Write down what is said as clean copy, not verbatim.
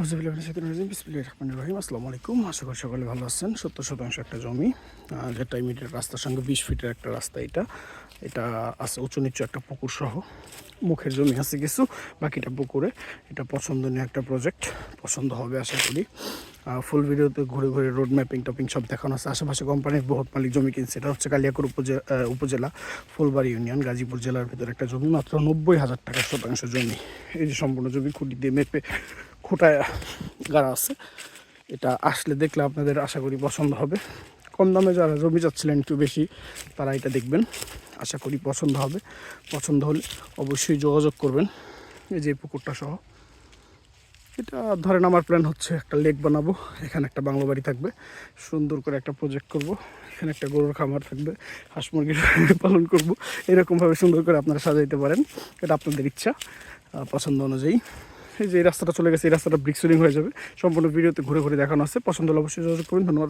আসসালামু আলাইকুম। আশা করি সকলে ভালো আছেন। 70% একটা জমি, যেটা ইমিডিয়েট রাস্তার সঙ্গে 20 ফিটের একটা রাস্তা। এটা আছে উঁচু নিচু একটা পুকুর সহ। মুখের জমি আছে কিছু, বাকিটা পুকুরে। এটা পছন্দনীয় একটা প্রজেক্ট, পছন্দ হবে আশা করি। ফুল ভিডিওতে ঘুরে ঘুরে রোড ম্যাপিং টপিং সব দেখানো আছে। আশেপাশে কোম্পানির বহুত মালিক জমি কিনছে। এটা হচ্ছে কালিয়াকৈর উপজেলা ফুলবাড়ি ইউনিয়ন, গাজীপুর জেলার ভিতরে একটা জমি, মাত্র 90,000 টাকার শতাংশ জমি। এই যে সম্পূর্ণ জমি খুঁটি দিয়ে মেপে খোঁটায় গাড়া আছে। এটা আসলে দেখলে আপনাদের আশা করি পছন্দ হবে। কম দামে যারা জমি চাচ্ছিলেন একটু বেশি, তারা এটা দেখবেন, আশা করি পছন্দ হবে। পছন্দ হলে অবশ্যই যোগাযোগ করবেন। এই যে পুকুরটা সহ এটা ধরেন আমার প্ল্যান হচ্ছে একটা লেক বানাবো, এখানে একটা বাংলো বাড়ি থাকবে, সুন্দর করে একটা প্রজেক্ট করব, এখানে একটা গরুর খামার থাকবে, হাঁস মুরগির পালন করব। এরকমভাবে সুন্দর করে আপনারা সাজাইতে পারেন, এটা আপনাদের ইচ্ছা, পছন্দ অনুযায়ী। এই যে এই রাস্তাটা চলে গেছে, এই রাস্তাটা ব্রিক সিলিং হয়ে যাবে। সম্পূর্ণ ভিডিওতে ঘুরে ঘুরে দেখানো আছে। পছন্দ হলে অবশ্যই যোগাযোগ করুন। ধন্যবাদ।